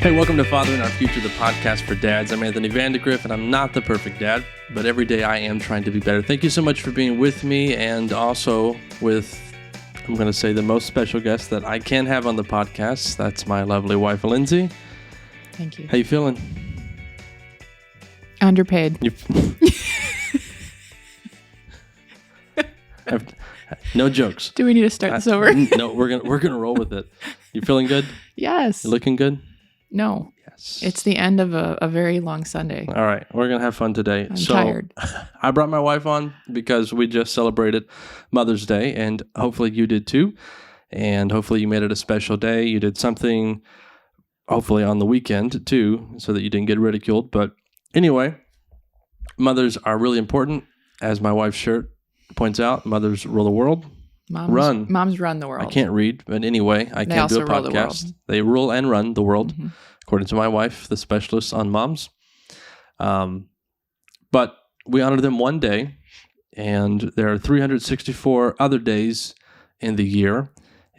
Hey, welcome to Fathering Our Future, the podcast for dads. I'm Lindsey Vandagriff, and I'm not the perfect dad, but every day I am trying to be better. Thank you so much for being with me, and also with, I'm going to say, the most special guest that I can have on the podcast. That's my lovely wife, Lindsey. Thank you. How you feeling? Underpaid. No jokes. Do we need to start this over? No, we're gonna roll with it. You feeling good? Yes. You looking good? No. Yes. It's the end of a very long Sunday. All right, we're gonna have fun today. I'm tired. I brought my wife on because we just celebrated Mother's Day, and hopefully you did too. And hopefully you made it a special day. You did something, hopefully on the weekend too, so that you didn't get ridiculed. But anyway, mothers are really important, as my wife's shirt points out. Mothers rule the world. Moms run the world. I can't read, but anyway, I can't do a podcast. They rule and run the world, according to my wife, the specialist on moms. But we honor them one day, and there are 364 other days in the year,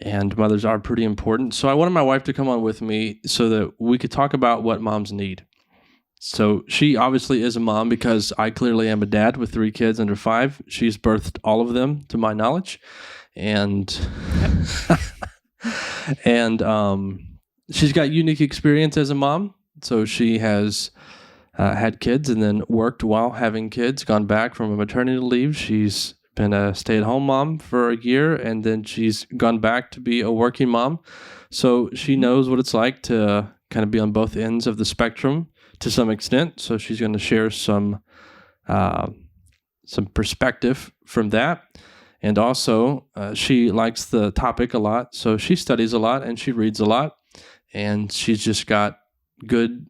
and mothers are pretty important. So I wanted my wife to come on with me so that we could talk about what moms need. So she obviously is a mom because I clearly am a dad with 3 kids under 5. She's birthed all of them, to my knowledge. And she's got unique experience as a mom. So she has had kids and then worked while having kids, gone back from a maternity leave. She's been a stay-at-home mom for a year, and then she's gone back to be a working mom. So she knows what it's like to kind of be on both ends of the spectrum to some extent. So she's going to share some perspective from that. And also, she likes the topic a lot, so she studies a lot and she reads a lot, and she's just got good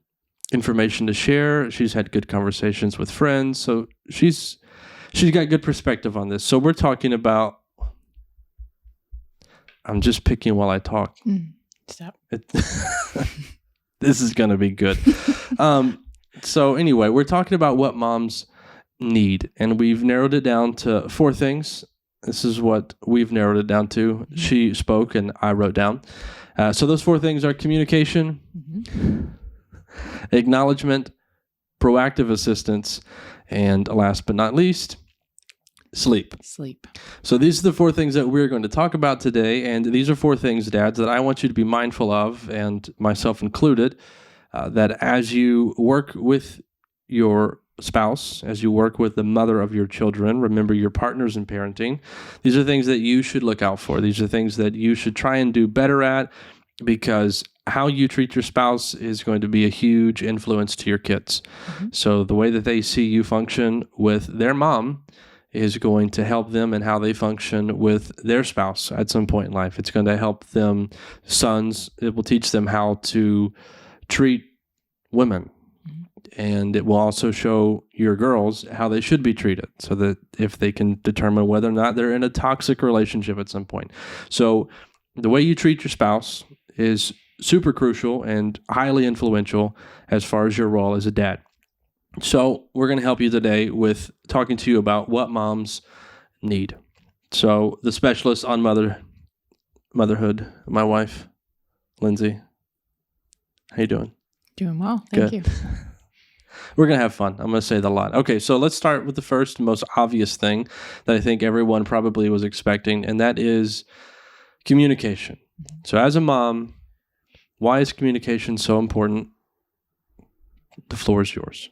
information to share. She's had good conversations with friends, so she's got good perspective on this. So we're talking about. I'm just picking while I talk. Stop. This is going to be good. So anyway, we're talking about what moms need, and we've narrowed it down to 4 things. This is what we've narrowed it down to. She spoke and I wrote down. So those 4 things are communication, acknowledgement, proactive assistance, and last but not least, sleep. So these are the 4 things that we're going to talk about today. And these are 4 things, dads, that I want you to be mindful of, and myself included, that as you work with your spouse, as you work with the mother of your children, remember your partners in parenting, these are things that you should look out for. These are things that you should try and do better at, because how you treat your spouse is going to be a huge influence to your kids. So the way that they see you function with their mom is going to help them in how they function with their spouse at some point in life. It's going to help them, sons, it will teach them how to treat women. And it will also show your girls how they should be treated, so that if they can determine whether or not they're in a toxic relationship at some point. So the way you treat your spouse is super crucial and highly influential as far as your role as a dad. So we're going to help you today with talking to you about what moms need. So the specialist on motherhood, my wife, Lindsey. How you doing? Doing well. Thank you. We're going to have fun. I'm going to say the lot. Okay, so let's start with the first, most obvious thing that I think everyone probably was expecting, and that is communication. So as a mom, why is communication so important? The floor is yours.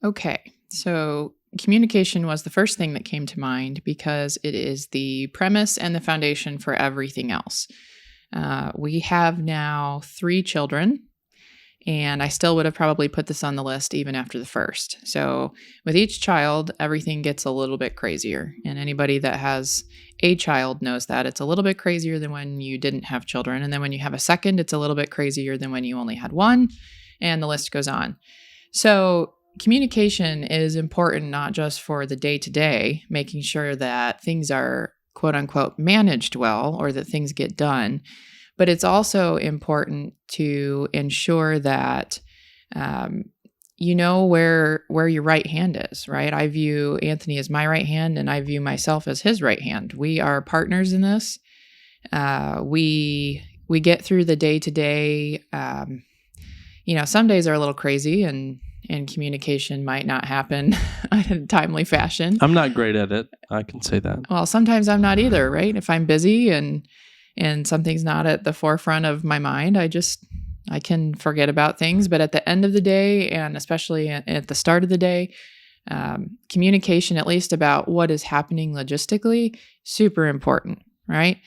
Okay, so communication was the first thing that came to mind because it is the premise and the foundation for everything else. We have now 3 children. And I still would have probably put this on the list even after the first. So with each child, everything gets a little bit crazier. And anybody that has a child knows that. It's a little bit crazier than when you didn't have children. And then when you have a second, it's a little bit crazier than when you only had one. And the list goes on. So communication is important not just for the day-to-day, making sure that things are quote-unquote managed well or that things get done. But it's also important to ensure that you know where your right hand is, right? I view Anthony as my right hand, and I view myself as his right hand. We are partners in this. We get through the day-to-day some days are a little crazy and communication might not happen in a timely fashion. I'm not great at it. I can say that. Well, sometimes I'm not either, right? If I'm busy and something's not at the forefront of my mind, I can forget about things. But at the end of the day, and especially at the start of the day, communication, at least about what is happening logistically, super important, right?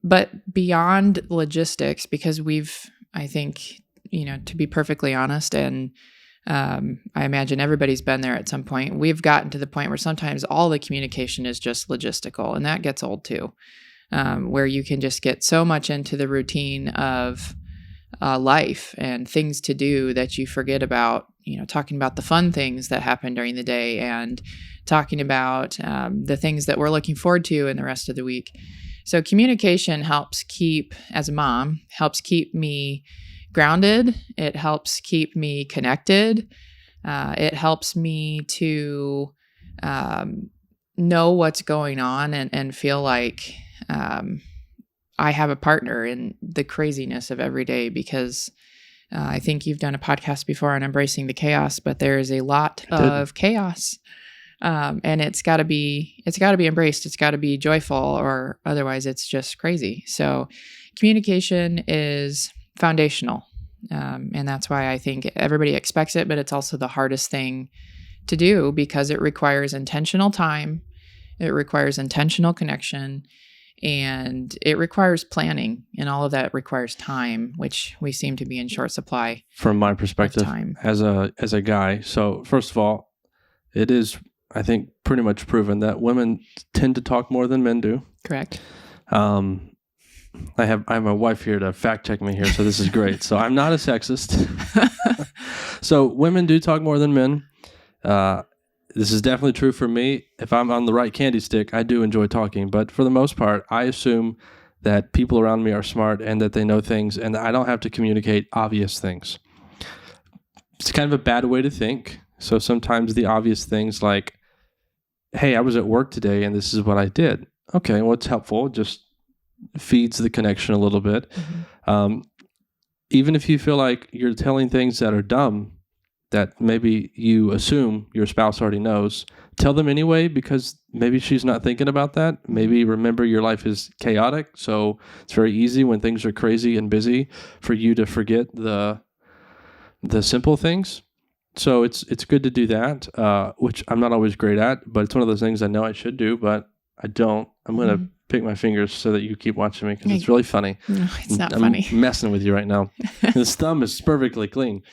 But beyond logistics, because I think, to be perfectly honest, and I imagine everybody's been there at some point, we've gotten to the point where sometimes all the communication is just logistical, and that gets old too, where you can just get so much into the routine of life and things to do that you forget about, talking about the fun things that happen during the day and talking about the things that we're looking forward to in the rest of the week. So communication as a mom, helps keep me grounded. It helps keep me connected. It helps me to know what's going on and feel like I have a partner in the craziness of every day, because I think you've done a podcast before on embracing the chaos, but there is a lot of chaos. And it's got to be embraced. It's got to be joyful, or otherwise it's just crazy. So communication is foundational. And that's why I think everybody expects it, but it's also the hardest thing to do, because it requires intentional time. It requires intentional connection, and it requires planning, and all of that requires time, which we seem to be in short supply. From my perspective, as a guy. So first of all, it is, I think, pretty much proven that women tend to talk more than men do. Correct. I have my wife here to fact check me here, so this is great. So I'm not a sexist. So women do talk more than men. This is definitely true for me. If I'm on the right candy stick, I do enjoy talking. But for the most part, I assume that people around me are smart and that they know things, and that I don't have to communicate obvious things. It's kind of a bad way to think. So sometimes the obvious things like, hey, I was at work today and this is what I did. Okay, well, it's helpful. It just feeds the connection a little bit. Mm-hmm. Even if you feel like you're telling things that are dumb, that maybe you assume your spouse already knows, tell them anyway, because maybe she's not thinking about that. Maybe remember your life is chaotic, so it's very easy when things are crazy and busy for you to forget the simple things. So it's good to do that, which I'm not always great at, but it's one of those things I know I should do, but I don't. I'm going to pick my fingers so that you keep watching me, because it's really funny. No, it's not I'm funny. Messing with you right now. His thumb is perfectly clean.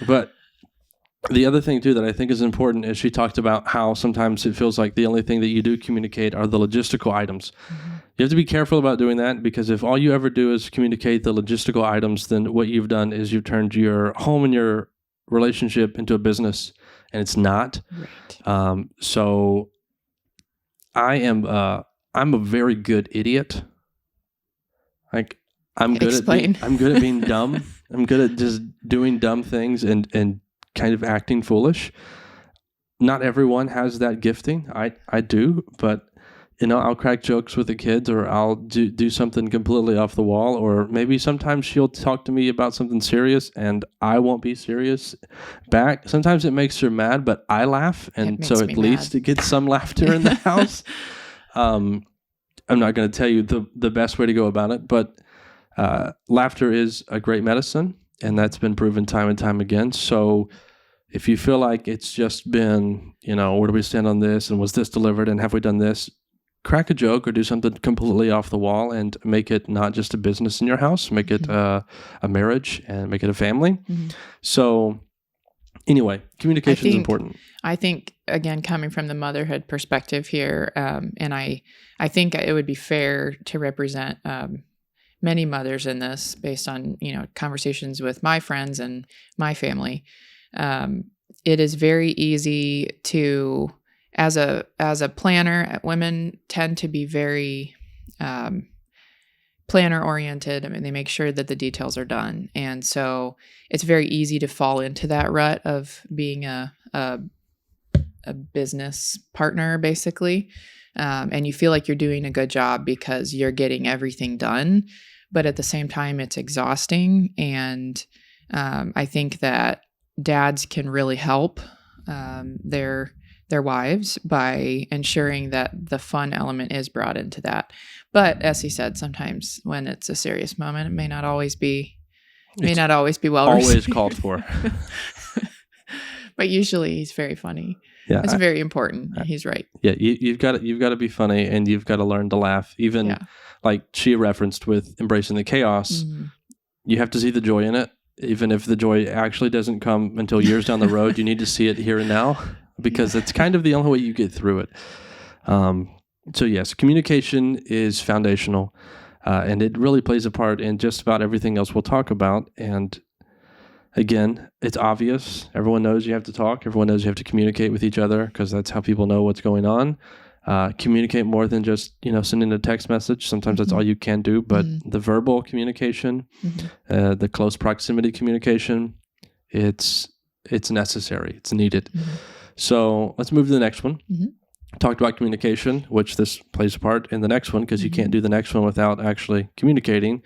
But the other thing, too, that I think is important is she talked about how sometimes it feels like the only thing that you do communicate are the logistical items. Mm-hmm. You have to be careful about doing that, because if all you ever do is communicate the logistical items, then what you've done is you've turned your home and your relationship into a business, and it's not. Right. So I'm a very good idiot. Like I'm good at being dumb. I'm good at just doing dumb things and kind of acting foolish. Not everyone has that gifting. I do, but I'll crack jokes with the kids, or I'll do something completely off the wall, or maybe sometimes she'll talk to me about something serious and I won't be serious back. Sometimes it makes her mad, but I laugh, and so at least it gets some laughter in the house. I'm not going to tell you the best way to go about it, but laughter is a great medicine, and that's been proven time and time again. So if you feel like it's just been, where do we stand on this, and was this delivered, and have we done this? Crack a joke or do something completely off the wall and make it not just a business in your house, make it a marriage, and make it a family. Mm-hmm. So anyway, communication is important. I think, again, coming from the motherhood perspective here, and I think it would be fair to represent many mothers in this based on, conversations with my friends and my family. It is very easy to, as a planner, women tend to be very planner oriented. I mean, they make sure that the details are done. And so it's very easy to fall into that rut of being a business partner, basically. And you feel like you're doing a good job because you're getting everything done. but at the same time, it's exhausting. And I think that dads can really help their wives by ensuring that the fun element is brought into that. But as he said, sometimes when it's a serious moment, it may not always be well always received. Called for. But usually he's very funny. Yeah, it's very important. He's right. Yeah, you've got to be funny, and you've got to learn to laugh. Even like she referenced with embracing the chaos, you have to see the joy in it. Even if the joy actually doesn't come until years down the road, you need to see it here and now, because it's kind of the only way you get through it. So yes, communication is foundational, and it really plays a part in just about everything else we'll talk about. And again, it's obvious. Everyone knows you have to talk. Everyone knows you have to communicate with each other, because that's how people know what's going on. Communicate more than just, sending a text message. Sometimes that's all you can do, but the verbal communication, the close proximity communication, it's necessary. It's needed. So let's move to the next one. Talked about communication, which this plays a part in the next one, because you can't do the next one without actually communicating,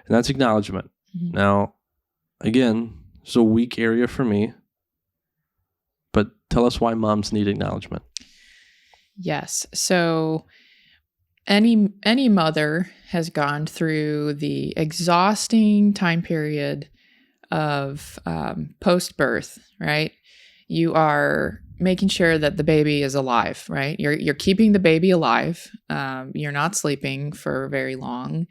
and that's acknowledgement. Now, again, it's a weak area for me, but tell us why moms need acknowledgement. Yes. So any mother has gone through the exhausting time period of post-birth, right? You are making sure that the baby is alive, right? You're keeping the baby alive. You're not sleeping for very long.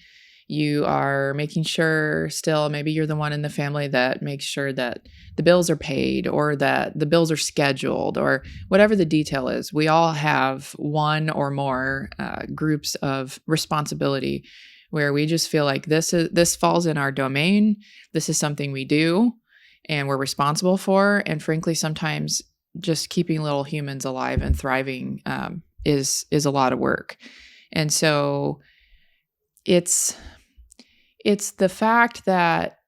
You are making sure still, maybe you're the one in the family that makes sure that the bills are paid, or that the bills are scheduled, or whatever the detail is. We all have one or more groups of responsibility where we just feel like this falls in our domain. This is something we do and we're responsible for. And frankly, sometimes just keeping little humans alive and thriving is a lot of work. And so it's the fact that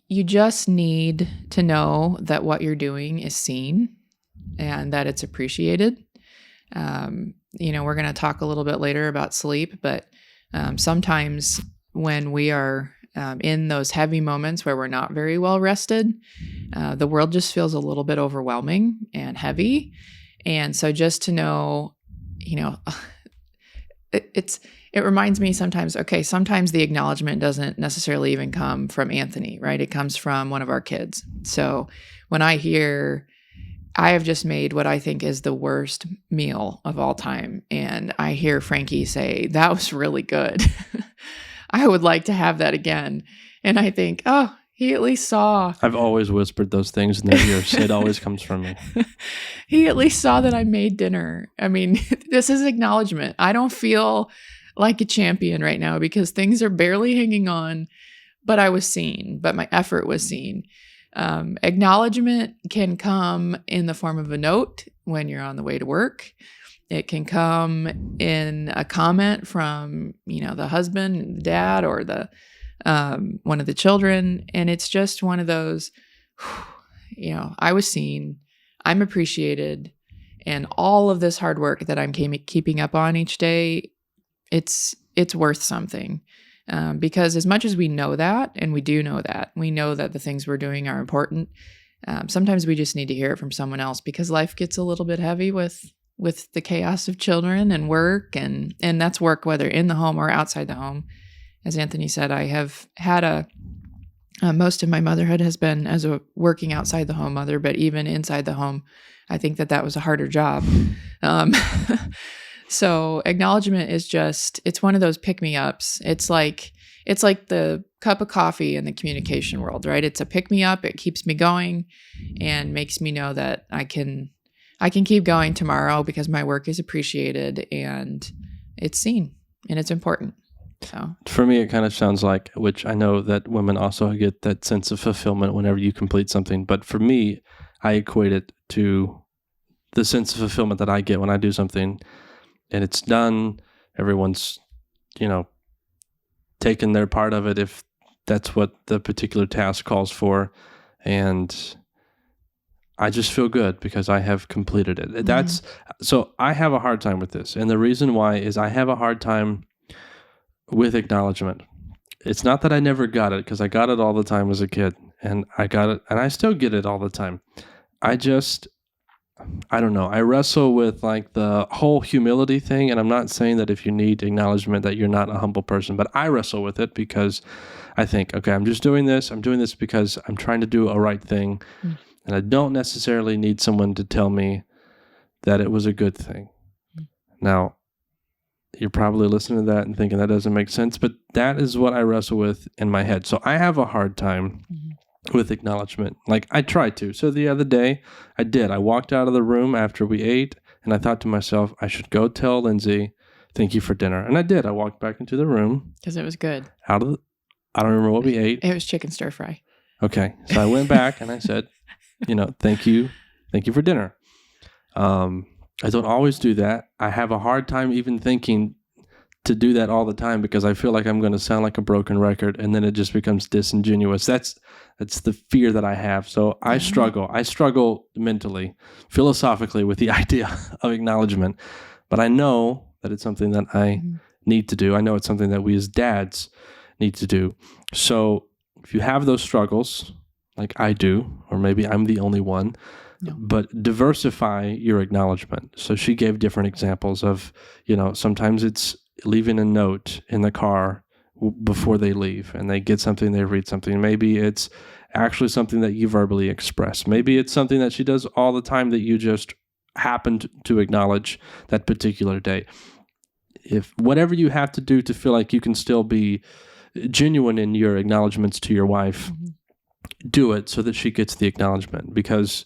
you just need to know that what you're doing is seen and that it's appreciated. We're going to talk a little bit later about sleep, but sometimes when we are in those heavy moments where we're not very well rested, the world just feels a little bit overwhelming and heavy. And so just to know, it reminds me sometimes the acknowledgement doesn't necessarily even come from Anthony, right? It comes from one of our kids. So when I hear, I have just made what I think is the worst meal of all time, and I hear Frankie say, "That was really good." I would like to have that again. And I think, oh, he at least saw. I've always whispered those things in their ears. It always comes from me. He at least saw that I made dinner. I mean, this is acknowledgement. I don't feel like a champion right now because things are barely hanging on, but I was seen, but my effort was seen. Acknowledgement can come in the form of a note when you're on the way to work. It can come in a comment from, the husband, the dad, or the one of the children. And it's just one of those, I was seen, I'm appreciated, and all of this hard work that I'm keeping up on each day, it's worth something. Because as much as we know that, and we do know that, we know that the things we're doing are important, sometimes we just need to hear it from someone else, because life gets a little bit heavy with the chaos of children and work, and that's work whether in the home or outside the home. As Anthony said, I have had most of my motherhood has been as a working outside the home mother, but even inside the home, I think that was a harder job. So acknowledgement is it's one of those pick-me-ups. It's like the cup of coffee in the communication world, right? It's a pick-me-up. It keeps me going and makes me know that I can keep going tomorrow because my work is appreciated and it's seen and it's important. So for me, it kind of sounds like, which I know that women also get that sense of fulfillment whenever you complete something. But for me, I equate it to the sense of fulfillment that I get when I do something and it's done. Everyone's, taken their part of it if that's what the particular task calls for. And I just feel good because I have completed it. So I have a hard time with this. And the reason why is I have a hard time with acknowledgement. it's not that I never got it, because I got it all the time as a kid, and I got it, and I still get it all the time. I don't know. I wrestle with like the whole humility thing, and I'm not saying that if you need acknowledgement that you're not a humble person, but I wrestle with it because I think, okay, I'm just doing this. I'm doing this because I'm trying to do a right thing, and I don't necessarily need someone to tell me that it was a good thing. Now, you're probably listening to that and thinking that doesn't make sense, but that is what I wrestle with in my head. So I have a hard time with acknowledgement. Like, I try to. So the other day, I did. I walked out of the room after we ate, and I thought to myself, I should go tell Lindsey, thank you for dinner. And I did. I walked back into the room. Because it was good. I don't remember what we ate. It was chicken stir fry. Okay. So I went back and I said, thank you for dinner. I don't always do that. I have a hard time even thinking to do that all the time because I feel like I'm going to sound like a broken record, and then it just becomes disingenuous. That's the fear that I have. So I struggle. I struggle mentally, philosophically with the idea of acknowledgement, but I know that it's something that I need to do. I know it's something that we as dads need to do. So if you have those struggles, like I do, or maybe I'm the only one, but diversify your acknowledgement. So she gave different examples of, sometimes it's leaving a note in the car before they leave and they get something, they read something. Maybe it's actually something that you verbally express. Maybe it's something that she does all the time that you just happened to acknowledge that particular day. If whatever you have to do to feel like you can still be genuine in your acknowledgments to your wife, do it so that she gets the acknowledgement. Because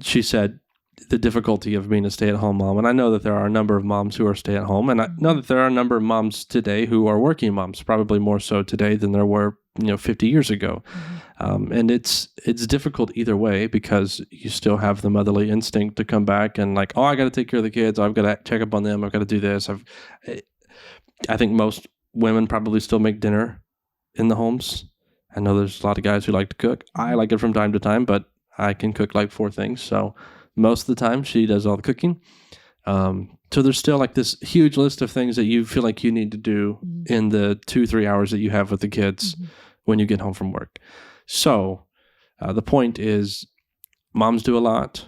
she said the difficulty of being a stay-at-home mom. And I know that there are a number of moms who are stay-at-home. And I know that there are a number of moms today who are working moms, probably more so today than there were, 50 years ago. And it's difficult either way because you still have the motherly instinct to come back and like, oh, I got to take care of the kids. I've got to check up on them. I've got to do this. I think most women probably still make dinner in the homes. I know there's a lot of guys who like to cook. I like it from time to time, but I can cook like 4 things. So most of the time she does all the cooking. So there's still like this huge list of things that you feel like you need to do in the 2-3 hours that you have with the kids when you get home from work. So the point is moms do a lot.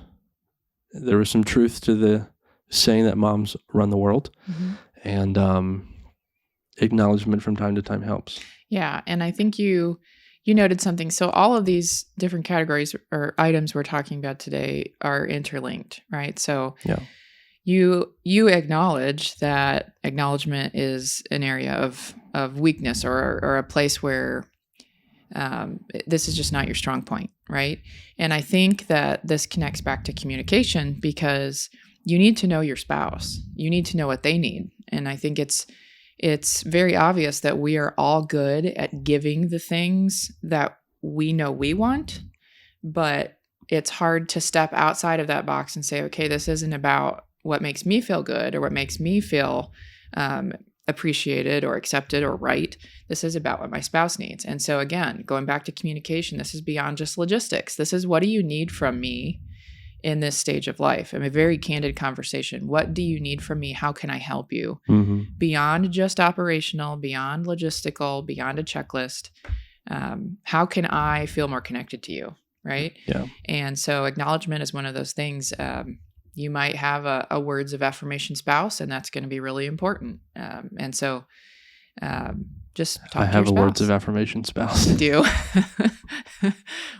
There is some truth to the saying that moms run the world, and acknowledgement from time to time helps. Yeah. And I think you noted something. So all of these different categories or items we're talking about today are interlinked, right? So you acknowledge that acknowledgement is an area of weakness or a place where this is just not your strong point, right? And I think that this connects back to communication because you need to know your spouse. You need to know what they need. And I think it's very obvious that we are all good at giving the things that we know we want, but it's hard to step outside of that box and say, okay, this isn't about what makes me feel good or what makes me feel appreciated or accepted or right. This is about what my spouse needs. And so again, going back to communication, this is beyond just logistics. This is, what do you need from me in this stage of life? A very candid conversation. What do you need from me? How can I help you? Beyond just operational, beyond logistical, beyond a checklist. How can I feel more connected to you? Right? Yeah. And so acknowledgement is one of those things. You might have a words of affirmation spouse, and that's going to be really important. And so just talk to your spouse. I have a words of affirmation spouse. You do.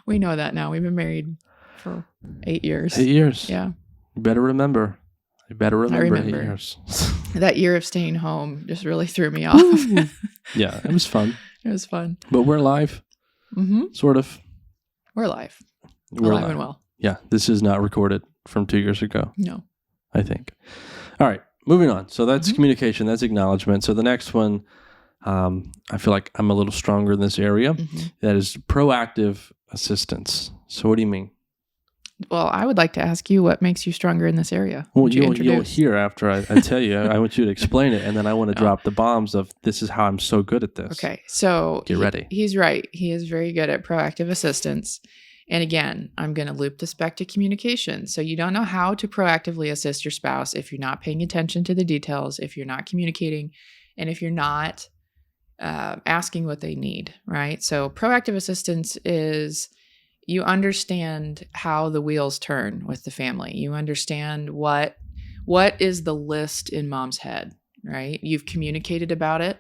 We know that now. We've been married for 8 years. 8 years. Yeah. You better remember. I remember 8 years. That year of staying home just really threw me off. Yeah, it was fun. It was fun. But we're live. Sort of. We're live. We're alive and well. Yeah, this is not recorded from 2 years ago. No. I think. All right, moving on. So that's communication. That's acknowledgement. So the next one, I feel like I'm a little stronger in this area. That is proactive assistance. So what do you mean? Well, I would like to ask you what makes you stronger in this area. Well, you'll hear after I tell you. I want you to explain it, and then I want to drop the bombs of this is how I'm so good at this. Okay, so get ready. He's right. He is very good at proactive assistance. And again, I'm going to loop this back to communication. So you don't know how to proactively assist your spouse if you're not paying attention to the details, if you're not communicating, and if you're not asking what they need, right? So proactive assistance is you understand how the wheels turn with the family. You understand what is the list in mom's head, right? You've communicated about it,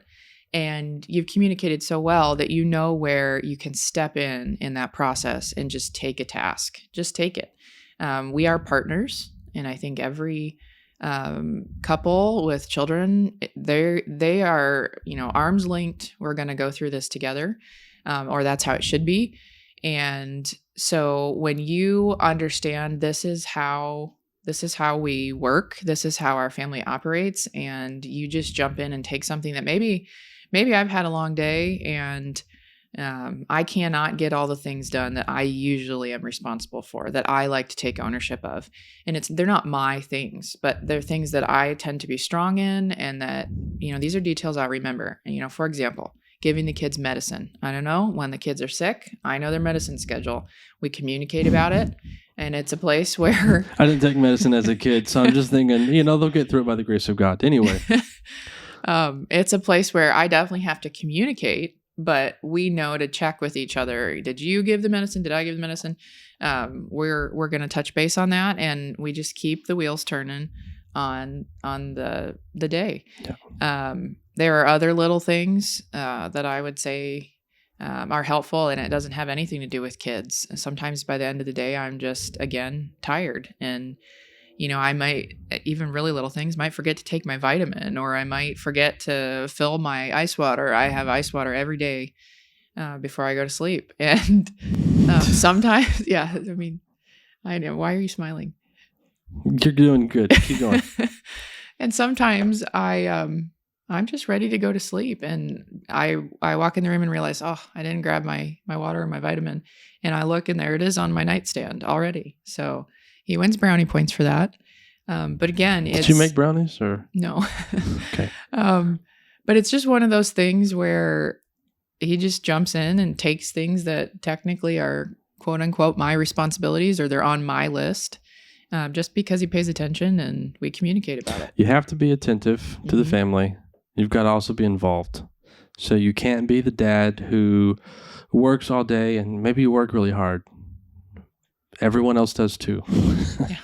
and you've communicated so well that you know where you can step in that process and just take a task. Just take it. We are partners, and I think every couple with children, they are, arms linked. We're going to go through this together, or that's how it should be. And so when you understand this is how we work, this is how our family operates, and you just jump in and take something that maybe I've had a long day and I cannot get all the things done that I usually am responsible for, that I like to take ownership of. And they're not my things, but they're things that I tend to be strong in, and that, these are details I remember. And, for example, giving the kids medicine. I don't know, when the kids are sick, I know their medicine schedule. We communicate about it, and it's a place where... I didn't take medicine as a kid, so I'm just thinking, they'll get through it by the grace of God. Anyway. It's a place where I definitely have to communicate, but we know to check with each other. Did you give the medicine? Did I give the medicine? We're going to touch base on that, and we just keep the wheels turning on the day. Yeah. There are other little things that I would say are helpful, and it doesn't have anything to do with kids. Sometimes by the end of the day, I'm just, again, tired, and I might, even really little things, might forget to take my vitamin, or I might forget to fill my ice water. I have ice water every day before I go to sleep. And sometimes, yeah, I know. Why are you smiling? You're doing good. Keep going. And sometimes I'm just ready to go to sleep. And I walk in the room and realize, I didn't grab my water or my vitamin. And I look, and there it is on my nightstand already. So he wins brownie points for that. But again, did you make brownies or? No. Okay. But it's just one of those things where he just jumps in and takes things that technically are quote unquote my responsibilities, or they're on my list, just because he pays attention and we communicate about it. You have to be attentive to the family. You've got to also be involved. So you can't be the dad who works all day, and maybe you work really hard. Everyone else does too. Yeah.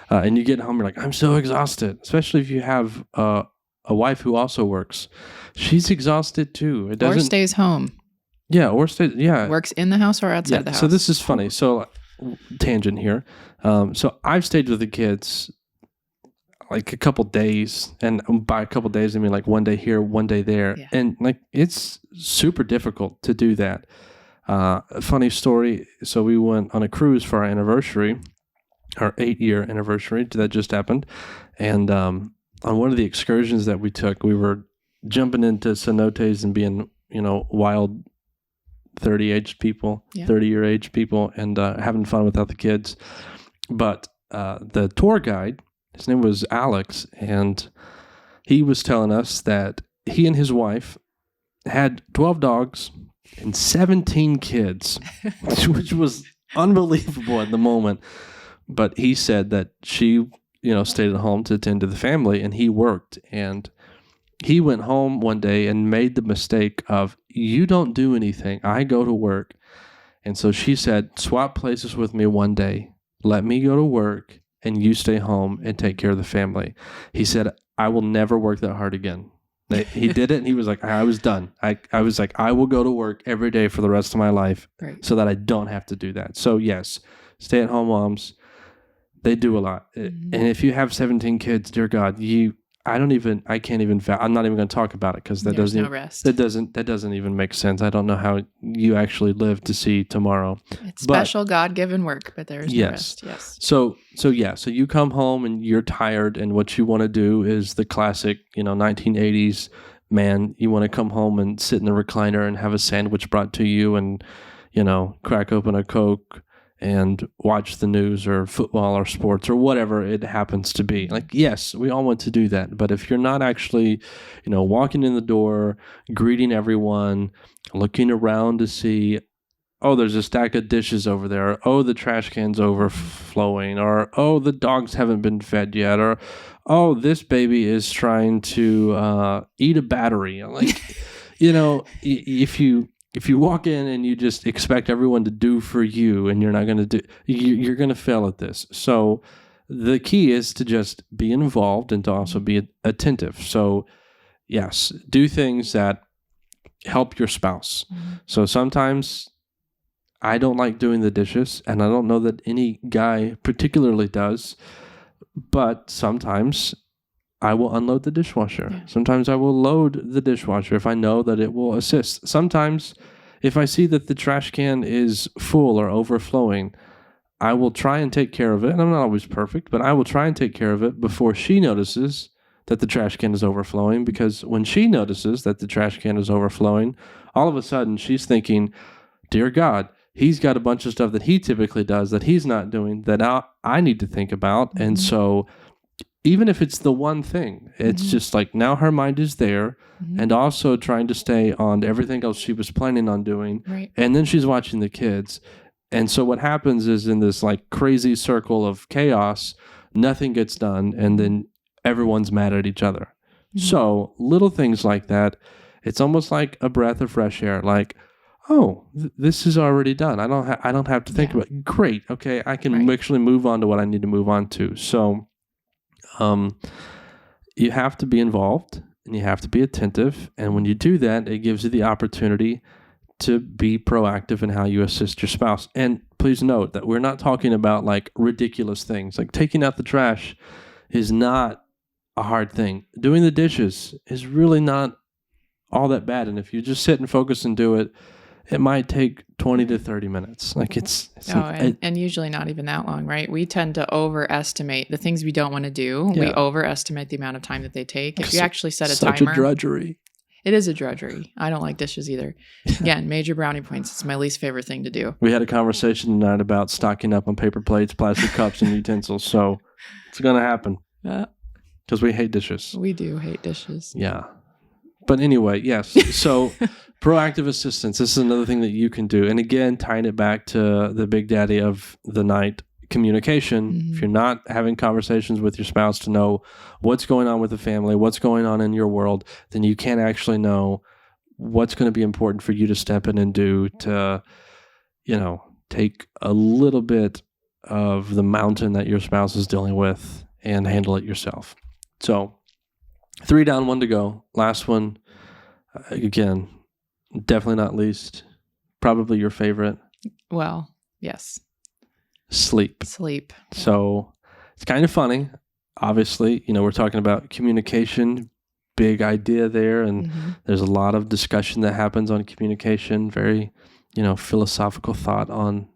And you get home, you're like, I'm so exhausted. Especially if you have a wife who also works. She's exhausted too. Or stays home. Yeah, or stays, yeah. Works in the house or outside the house. So this is funny. So, tangent here. So I've stayed with the kids like a couple days. And by a couple days, I mean like one day here, one day there. Yeah. And like it's super difficult to do that. A funny story. So we went on a cruise for our anniversary, our 8-year anniversary that just happened. And on one of the excursions that we took, we were jumping into cenotes and being, wild 30-year-age people, and having fun without the kids. But the tour guide, his name was Alex, and he was telling us that he and his wife had 12 dogs and 17 kids, which was unbelievable at the moment. But he said that she, stayed at home to attend to the family, and he worked. And he went home one day and made the mistake of, you don't do anything. I go to work. And so she said, swap places with me one day. Let me go to work, and you stay home and take care of the family. He said, I will never work that hard again. He did it, and he was like, I was done. I was like, I will go to work every day for the rest of my life so that I don't have to do that. So yes, stay-at-home moms, they do a lot. Mm-hmm. And if you have 17 kids, dear God, I'm not even going to talk about it because that doesn't even make sense. I don't know how you actually live to see tomorrow. It's special God-given work, but there's no rest. Yes. So you come home and you're tired, and what you want to do is the classic, 1980s man. You want to come home and sit in the recliner and have a sandwich brought to you, and crack open a Coke and watch the news or football or sports or whatever it happens to be. Like, yes, we all want to do that. But if you're not actually, walking in the door, greeting everyone, looking around to see, oh, there's a stack of dishes over there, or, oh, the trash can's overflowing, or, oh, the dogs haven't been fed yet, or, oh, this baby is trying to eat a battery. Like, if you walk in and you just expect everyone to do for you, and you're not going to do, you're going to fail at this. So the key is to just be involved and to also be attentive. So yes, do things that help your spouse. So sometimes I don't like doing the dishes, and I don't know that any guy particularly does, but sometimes I will unload the dishwasher. Yeah. Sometimes I will load the dishwasher if I know that it will assist. Sometimes if I see that the trash can is full or overflowing, I will try and take care of it. And I'm not always perfect, but I will try and take care of it before she notices that the trash can is overflowing, because when she notices that the trash can is overflowing, all of a sudden she's thinking, dear God, he's got a bunch of stuff that he typically does that he's not doing that I need to think about. And so even if it's the one thing, it's just like now her mind is there and also trying to stay on everything else she was planning on doing. Right. And then she's watching the kids. And so what happens is, in this like crazy circle of chaos, nothing gets done, and then everyone's mad at each other. So little things like that, it's almost like a breath of fresh air. Like, oh, this is already done. I don't have to think about it. Great. Okay, I can actually move on to what I need to move on to. So you have to be involved and you have to be attentive. And when you do that, it gives you the opportunity to be proactive in how you assist your spouse. And please note that we're not talking about like ridiculous things. Like taking out the trash is not a hard thing. Doing the dishes is really not all that bad. And if you just sit and focus and do it, it might take 20 to 30 minutes. Like and usually not even that long, right? We tend to overestimate the things we don't want to do. Yeah. We overestimate the amount of time that they take. If you actually set a timer. Such a drudgery. It is a drudgery. I don't like dishes either. Again, major brownie points. It's my least favorite thing to do. We had a conversation tonight about stocking up on paper plates, plastic cups, and utensils. So it's going to happen. Because we hate dishes. We do hate dishes. Yeah. But anyway, yes. So proactive assistance. This is another thing that you can do. And again, tying it back to the big daddy of the night, communication. If you're not having conversations with your spouse to know what's going on with the family, what's going on in your world, then you can't actually know what's going to be important for you to step in and do to, take a little bit of the mountain that your spouse is dealing with and handle it yourself. So 3 down, 1 to go. Last one, again, definitely not least, probably your favorite. Well, yes. Sleep. So it's kind of funny. Obviously, we're talking about communication, big idea there. And there's a lot of discussion that happens on communication, very, philosophical thought on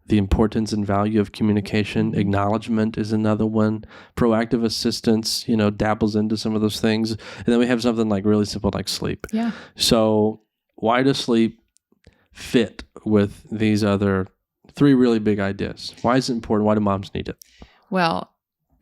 the importance and value of communication. Acknowledgement is another one. Proactive assistance, dabbles into some of those things. And then we have something like really simple like sleep. Yeah. So why does sleep fit with these other 3 really big ideas? Why is it important? Why do moms need it? Well,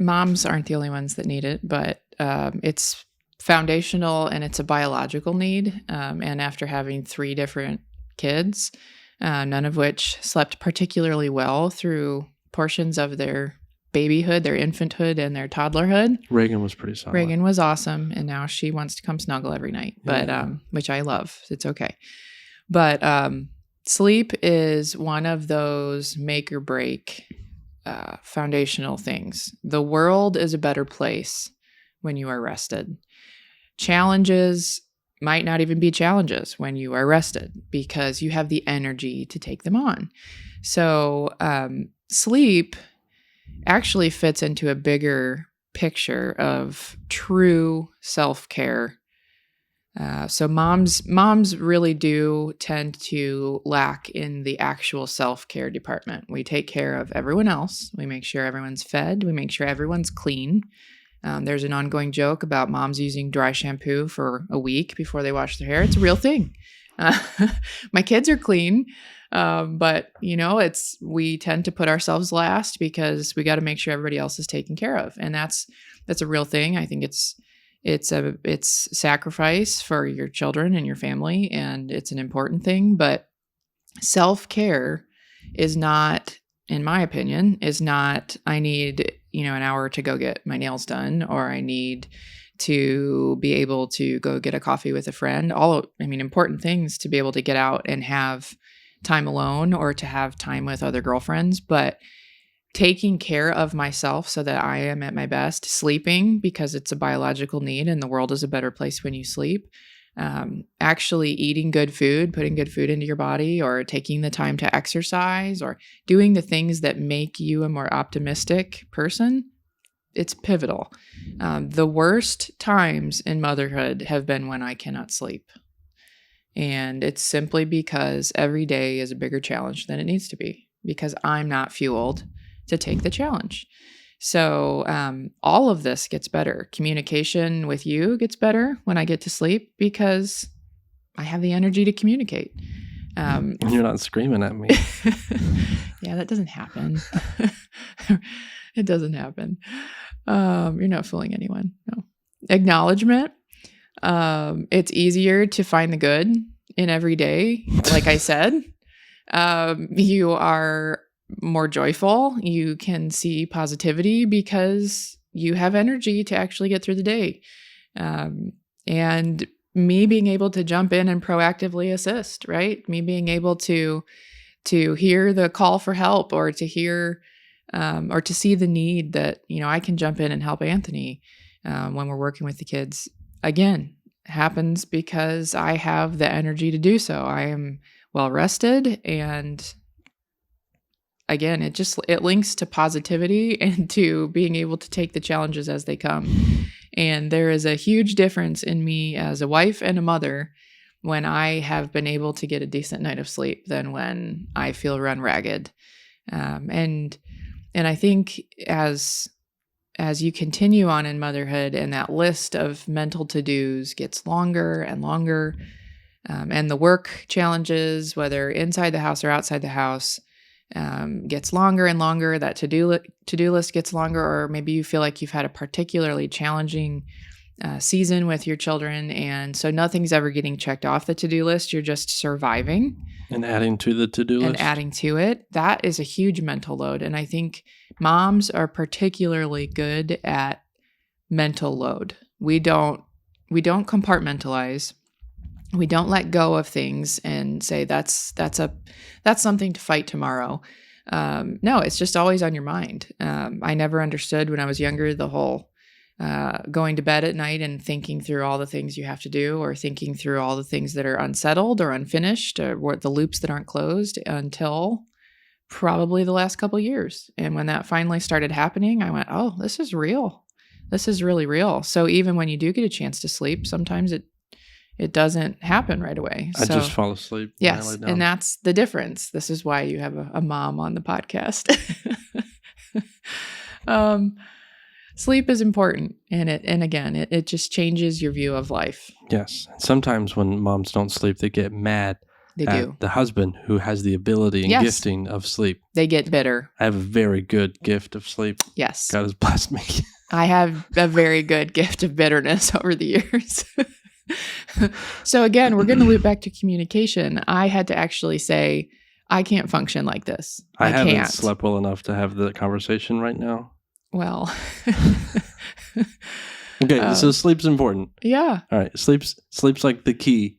moms aren't the only ones that need it, but it's foundational and it's a biological need. And after having 3 different kids, none of which slept particularly well through portions of their babyhood, their infanthood, and their toddlerhood. Reagan was pretty solid. Reagan was awesome, and now she wants to come snuggle every night, but which I love. It's okay. But sleep is one of those make or break foundational things. The world is a better place when you are rested. Challenges might not even be challenges when you are rested because you have the energy to take them on. So sleep actually fits into a bigger picture of true self-care. So moms really do tend to lack in the actual self-care department. We take care of everyone else. We make sure everyone's fed. We make sure everyone's clean. There's an ongoing joke about moms using dry shampoo for a week before they wash their hair. It's a real thing. My kids are clean, but we tend to put ourselves last because we got to make sure everybody else is taken care of, and that's a real thing. I think it's sacrifice for your children and your family, and it's an important thing. But self-care is not, in my opinion, I need an hour to go get my nails done, or I need to be able to go get a coffee with a friend, important things to be able to get out and have time alone or to have time with other girlfriends, but taking care of myself so that I am at my best, sleeping because it's a biological need and the world is a better place when you sleep. Actually eating good food, putting good food into your body, or taking the time to exercise, or doing the things that make you a more optimistic person. It's pivotal. The worst times in motherhood have been when I cannot sleep. And it's simply because every day is a bigger challenge than it needs to be, because I'm not fueled to take the challenge. So all of this gets better. Communication with you gets better when I get to sleep because I have the energy to communicate. You're not screaming at me. Yeah, that doesn't happen. It doesn't happen. You're not fooling anyone. No. Acknowledgement. It's easier to find the good in every day. Like I said, you are more joyful. You can see positivity because you have energy to actually get through the day. And me being able to jump in and proactively assist, right? Me being able to hear the call for help, or to hear, or to see the need that, I can jump in and help Anthony when we're working with the kids. Again, happens because I have the energy to do so. I am well rested, and again, it links to positivity and to being able to take the challenges as they come. And there is a huge difference in me as a wife and a mother when I have been able to get a decent night of sleep than when I feel run ragged. And I think as you continue on in motherhood and that list of mental to-dos gets longer and longer, and the work challenges, whether inside the house or outside the house, gets longer and longer, that to-do list gets longer, or maybe you feel like you've had a particularly challenging season with your children, and so nothing's ever getting checked off the to-do list. You're just surviving. And adding to the to-do list. And adding to it. That is a huge mental load. And I think moms are particularly good at mental load. We don't compartmentalize. We don't let go of things and say that's something to fight tomorrow. No, it's just always on your mind. I never understood when I was younger the whole going to bed at night and thinking through all the things you have to do, or thinking through all the things that are unsettled or unfinished, or the loops that aren't closed, until probably the last couple of years. And when that finally started happening, I went, oh, this is real. This is really real. So even when you do get a chance to sleep, sometimes it doesn't happen right away. I just fall asleep. Yes, and that's the difference. This is why you have a mom on the podcast. Sleep is important, and it just changes your view of life. Yes. Sometimes when moms don't sleep, they get mad at the husband who has the ability and gifting of sleep. They get bitter. I have a very good gift of sleep. Yes. God has blessed me. I have a very good gift of bitterness over the years. So again, we're going to loop back to communication. I had to actually say, I can't function like this. I haven't slept well enough to have the conversation right now. Well. Okay, so sleep's important. Yeah. All right, sleep's like the key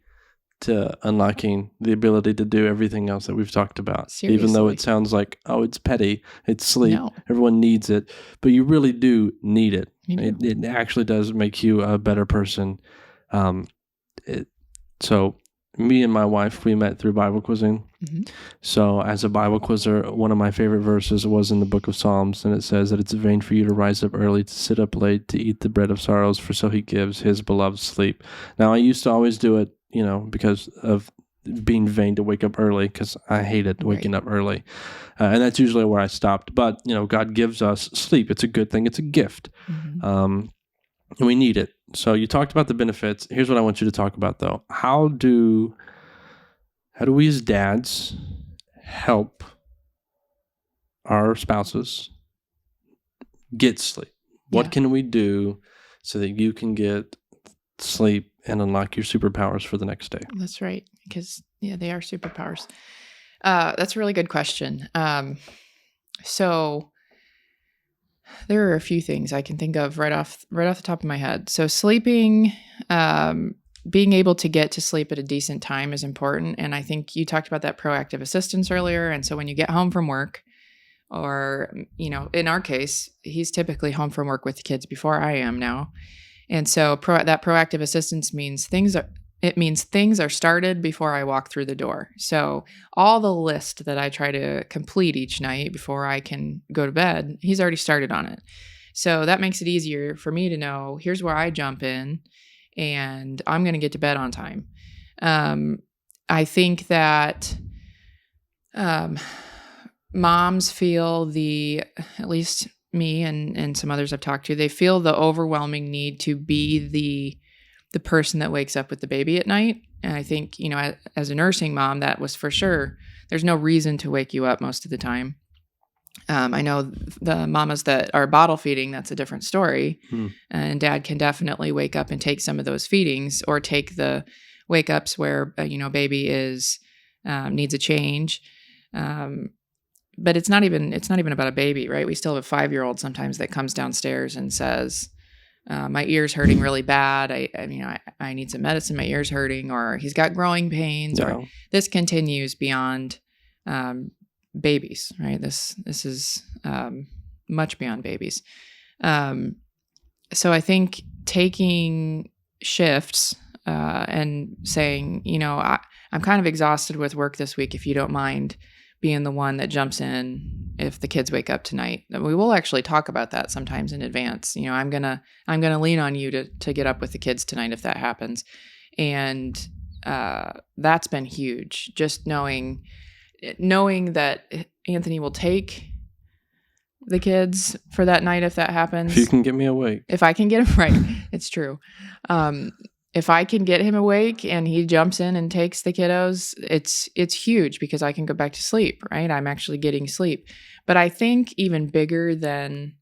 to unlocking the ability to do everything else that we've talked about. Seriously. Even though it sounds like, oh, it's petty, it's sleep. No. Everyone needs it, but you really do need it. It actually does make you a better person. So me and my wife, we met through Bible quizzing. Mm-hmm. So as a Bible quizzer, one of my favorite verses was in the book of Psalms, and it says that it's vain for you to rise up early, to sit up late, to eat the bread of sorrows, for so he gives his beloved sleep. Now, I used to always do it, because of being vain to wake up early, because I hated waking up early. And that's usually where I stopped. But, God gives us sleep. It's a good thing. It's a gift. Mm-hmm. And we need it. So you talked about the benefits. Here's what I want you to talk about, though. How do we as dads help our spouses get sleep? What can we do so that you can get sleep and unlock your superpowers for the next day? That's right. Because, they are superpowers. That's a really good question. So There are a few things I can think of right off the top of my head. So sleeping, being able to get to sleep at a decent time is important. And I think you talked about that proactive assistance earlier. And so when you get home from work, or, in our case, he's typically home from work with the kids before I am now. And so that proactive assistance means things are started before I walk through the door. So all the list that I try to complete each night before I can go to bed, he's already started on it. So that makes it easier for me to know, here's where I jump in and I'm going to get to bed on time. I think that moms feel at least me and some others I've talked to, they feel the overwhelming need to be the person that wakes up with the baby at night. And I think, as a nursing mom, that was for sure. There's no reason to wake you up most of the time. I know the mamas that are bottle feeding, that's a different story. And dad can definitely wake up and take some of those feedings, or take the wake ups where, baby needs a change. But it's not even about a baby, right? We still have a 5-year-old sometimes that comes downstairs and says, my ear's hurting really bad. I need some medicine. My ear's hurting, or he's got growing pains, or this continues beyond babies, right? This is much beyond babies. So I think taking shifts and saying, I'm kind of exhausted with work this week. If you don't mind being the one that jumps in if the kids wake up tonight. We will actually talk about that sometimes in advance. I'm gonna lean on you to get up with the kids tonight if that happens. And that's been huge. Just knowing that Anthony will take the kids for that night if that happens. If you can get me awake. If I can get him right. It's true. If I can get him awake and he jumps in and takes the kiddos, it's huge, because I can go back to sleep, right? I'm actually getting sleep. But I think even bigger than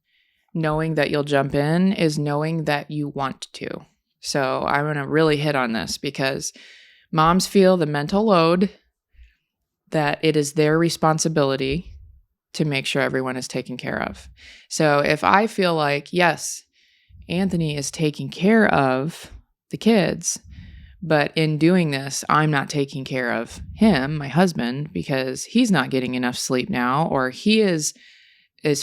knowing that you'll jump in is knowing that you want to. So I'm going to really hit on this, because moms feel the mental load that it is their responsibility to make sure everyone is taken care of. So if I feel like, yes, Anthony is taking care of the kids, but in doing this, I'm not taking care of him, my husband, because he's not getting enough sleep now, or he is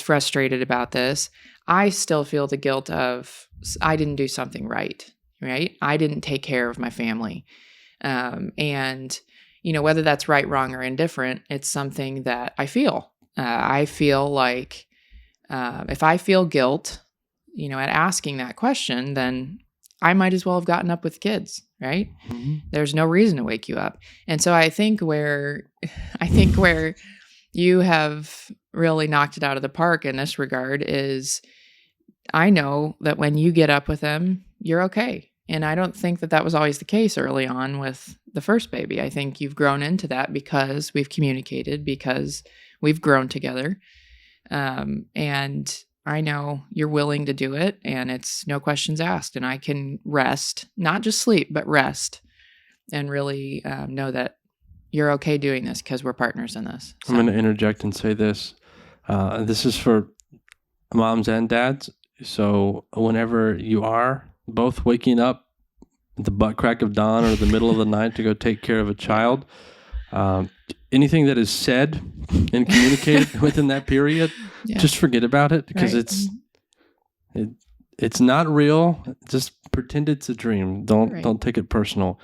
frustrated about this, I still feel the guilt of, I didn't do something right? I didn't take care of my family. And, whether that's right, wrong, or indifferent, it's something that I feel. I feel like if I feel guilt, at asking that question, then I might as well have gotten up with kids, right? Mm-hmm. There's no reason to wake you up. And so I think where you have really knocked it out of the park in this regard is, I know that when you get up with them, you're okay. And I don't think that was always the case early on with the first baby. I think you've grown into that because we've communicated, because we've grown together. And I know you're willing to do it, and it's no questions asked, and I can rest, not just sleep, but rest, and really know that you're okay doing this because we're partners in this. So. I'm going to interject and say this. This is for moms and dads. So whenever you are both waking up at the butt crack of dawn or the middle of the night to go take care of a child, anything that is said and communicated within that period, just forget about it, because it's not real. Just pretend it's a dream. Don't take it personal,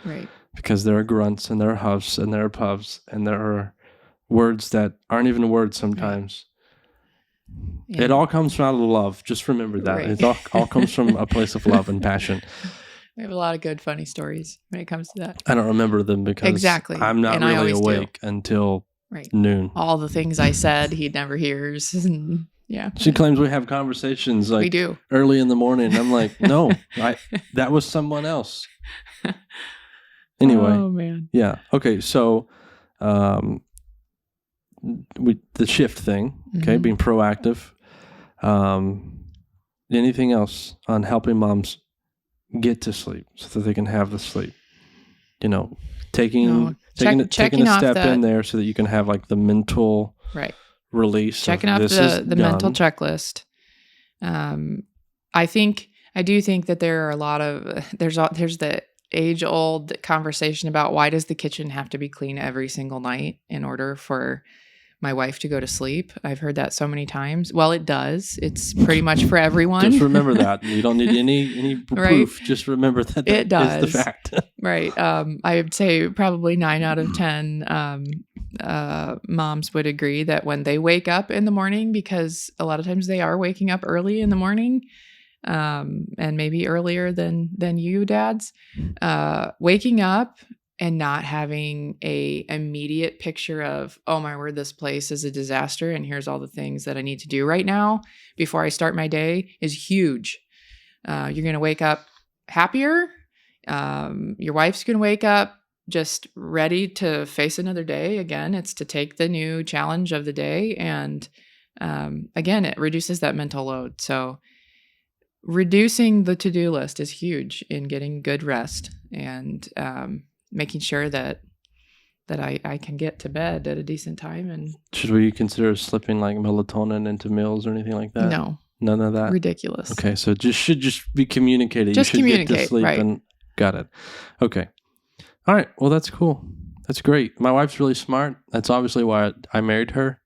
because there are grunts and there are huffs and there are puffs and there are words that aren't even words sometimes. It all comes from out of love. Just remember that. It all comes from a place of love and passion. We have a lot of good, funny stories when it comes to that. I don't remember them because I'm not really awake until noon. All the things I said, he never hears. Yeah. She claims we have conversations like we do. Early in the morning. I'm like, no, that was someone else. Anyway. Oh, man. Yeah. Okay. So the shift thing, okay, being proactive. Anything else on helping moms get to sleep so that they can have the sleep? Taking a step in there so that you can have like the mental release. Checking off the mental checklist. I do think that there are a lot of there's the age-old conversation about why does the kitchen have to be clean every single night in order for my wife to go to sleep. I've heard that so many times. Well, it does. It's pretty much for everyone. Just remember that. You don't need any proof. Right. Just remember that it does. is the fact. Right. I would say probably 9 out of 10 moms would agree that when they wake up in the morning, because a lot of times they are waking up early in the morning, and maybe earlier than you dads, waking up and not having a immediate picture of, oh my word, this place is a disaster and here's all the things that I need to do right now before I start my day is huge. You're going to wake up happier. Your wife's going to wake up just ready to face another day. Again, it's to take the new challenge of the day. And again, it reduces that mental load. So reducing the to-do list is huge in getting good rest and making sure that I can get to bed at a decent time. And should we consider slipping like melatonin into meals or anything like that? No. None of that? Ridiculous. Okay, so should just be communicated. Just you should communicate, get to sleep right. and got it. Okay. All right. Well, that's cool. That's great. My wife's really smart. That's obviously why I married her.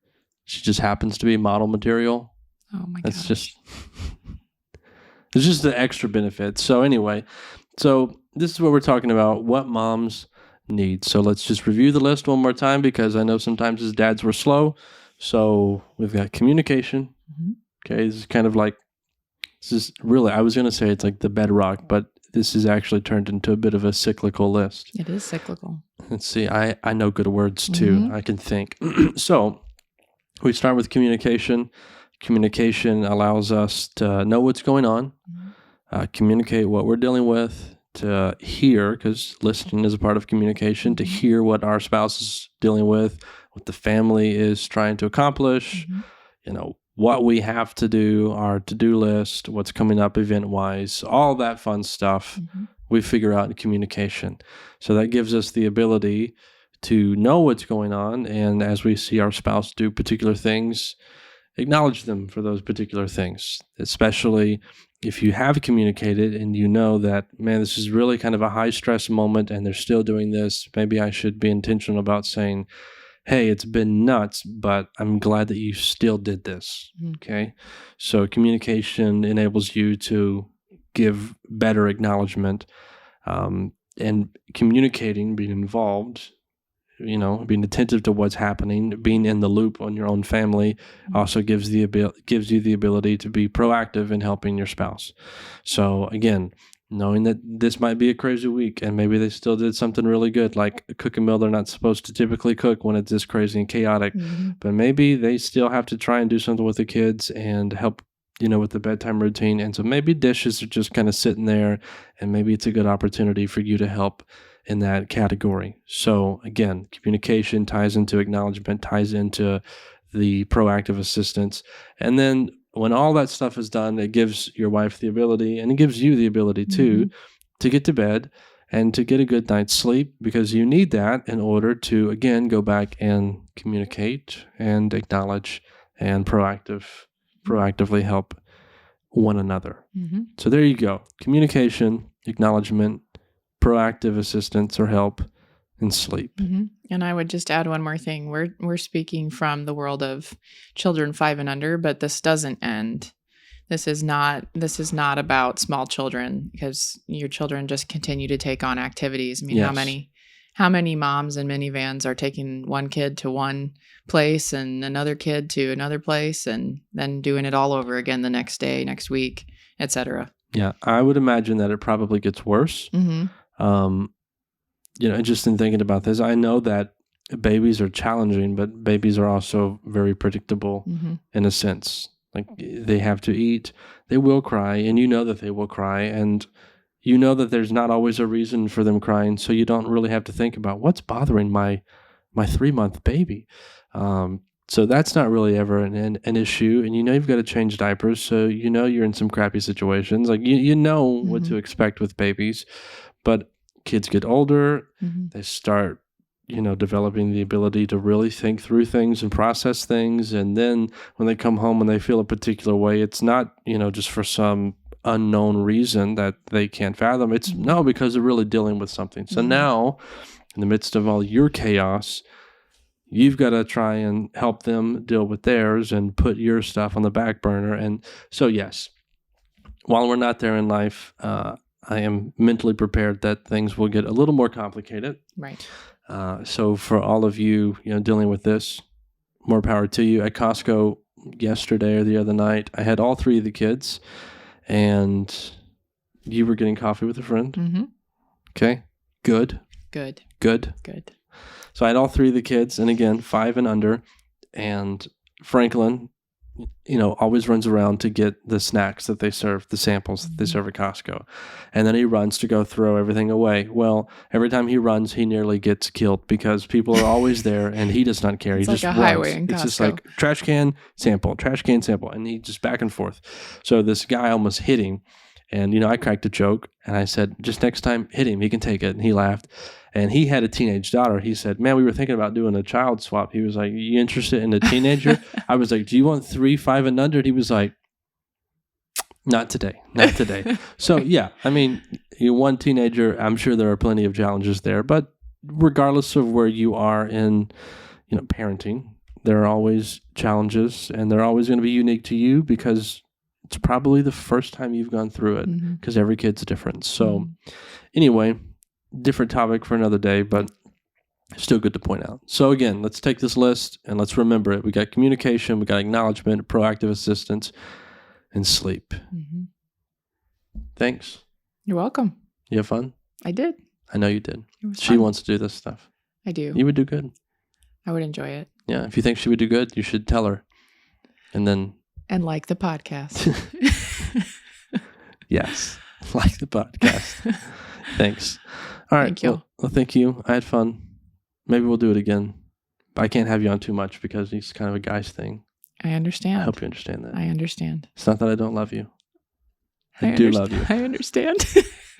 She just happens to be model material. Oh my That's gosh. It's just the extra benefit. So anyway, this is what we're talking about, what moms need. So let's just review the list one more time because I know sometimes as dads we're slow. So we've got communication. Mm-hmm. Okay, this is really, I was going to say it's like the bedrock, but this is actually turned into a bit of a cyclical list. It is cyclical. Let's see, I know good words too. Mm-hmm. I can think. So we start with communication. Communication allows us to know what's going on, communicate what we're dealing with, to hear, because listening is a part of communication, to hear what our spouse is dealing with, what the family is trying to accomplish, what we have to do, our to-do list, what's coming up event-wise, all that fun stuff we figure out in communication. So that gives us the ability to know what's going on, and as we see our spouse do particular things, acknowledge them for those particular things, especially if you have communicated and you know that, man, this is really kind of a high stress moment and they're still doing this. Maybe I should be intentional about saying, hey, it's been nuts, but I'm glad that you still did this. Okay. So communication enables you to give better acknowledgement, and communicating, being involved, being attentive to what's happening, being in the loop on your own family also gives you the ability to be proactive in helping your spouse. So again, knowing that this might be a crazy week and maybe they still did something really good, like cook a meal they're not supposed to typically cook when it's this crazy and chaotic, but maybe they still have to try and do something with the kids and help, with the bedtime routine. And so maybe dishes are just kind of sitting there and maybe it's a good opportunity for you to help in that category. So again, communication ties into acknowledgement, ties into the proactive assistance. And then when all that stuff is done, it gives your wife the ability, and it gives you the ability too, to get to bed and to get a good night's sleep, because you need that in order to, again, go back and communicate and acknowledge and proactively help one another. So there you go. Communication, acknowledgement, proactive assistance or help, and sleep. And I would just add one more thing. We're speaking from the world of children 5 and under, but this doesn't end. This is not about small children, because your children just continue to take on activities. I mean, Yes. how many moms in minivans are taking one kid to one place and another kid to another place and then doing it all over again the next day, next week, etc. Yeah, I would imagine that it probably gets worse. Just in thinking about this, I know that babies are challenging, but babies are also very predictable in a sense. Like, they have to eat, they will cry, and you know that they will cry, and you know that there's not always a reason for them crying, so you don't really have to think about what's bothering my 3-month baby. So that's not really ever an issue, and you've got to change diapers, so you're in some crappy situations. Like, you know what to expect with babies, but kids get older, they start developing the ability to really think through things and process things. And then when they come home and they feel a particular way, it's not, just for some unknown reason that they can't fathom. It's no, because they're really dealing with something. So now, in the midst of all your chaos, you've got to try and help them deal with theirs and put your stuff on the back burner. And so, yes, while we're not there in life, I am mentally prepared that things will get a little more complicated. Right. So for all of you, dealing with this, more power to you. At Costco yesterday or the other night, I had all three of the kids, and you were getting coffee with a friend. Mm-hmm. Okay. Good. So I had all three of the kids, and again, 5 and under, and Franklin, always runs around to get the snacks that they serve, the samples that they serve at Costco. And then he runs to go throw everything away. Well, every time he runs, he nearly gets killed because people are always there and he does not care. It's he like just a runs. highway in Costco. It's just like trash can, sample, and he just back and forth. So this guy almost hit him. And, I cracked a joke and I said, just next time, hit him. He can take it. And he laughed. And he had a teenage daughter. He said, man, we were thinking about doing a child swap. He was like, you interested in a teenager? I was like, do you want 3, 5 and under? He was like, not today. So, yeah, you one teenager, I'm sure there are plenty of challenges there. But regardless of where you are in, parenting, there are always challenges. And they're always going to be unique to you because it's probably the first time you've gone through it because every kid's different. So anyway, different topic for another day, but still good to point out. So again, let's take this list and let's remember it. We got communication, we got acknowledgement, proactive assistance, and sleep. Thanks. You're welcome. You have fun? I did. I know you did. She fun. wants to do this stuff. I do. You would do good. I would enjoy it. Yeah. If you think she would do good, you should tell her. And like the podcast. Yes. Like the podcast. Thanks. All right. Thank you. Well, thank you. I had fun. Maybe we'll do it again. But I can't have you on too much because it's kind of a guy's thing. I understand. I hope you understand that. I understand. It's not that I don't love you. I do love you. I understand.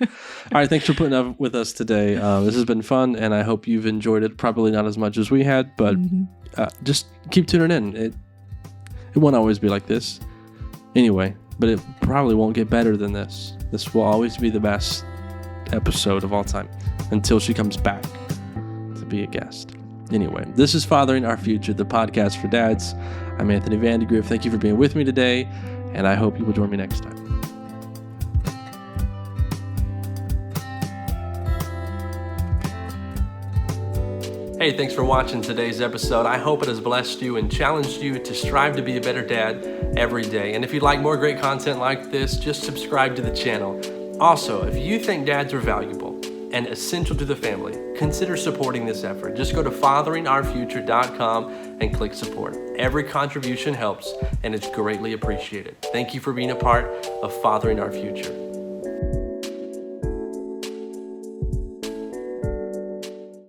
All right. Thanks for putting up with us today. This has been fun, and I hope you've enjoyed it. Probably not as much as we had, but just keep tuning in. It won't always be like this anyway, but it probably won't get better than this. This will always be the best episode of all time until she comes back to be a guest. Anyway, this is Fathering Our Future, the podcast for dads. I'm Anthony Vandagriff. Thank you for being with me today, and I hope you will join me next time. Hey, thanks for watching today's episode. I hope it has blessed you and challenged you to strive to be a better dad every day. And if you'd like more great content like this, just subscribe to the channel. Also, if you think dads are valuable and essential to the family, consider supporting this effort. Just go to fatheringourfuture.com and click support. Every contribution helps, and it's greatly appreciated. Thank you for being a part of Fathering Our Future.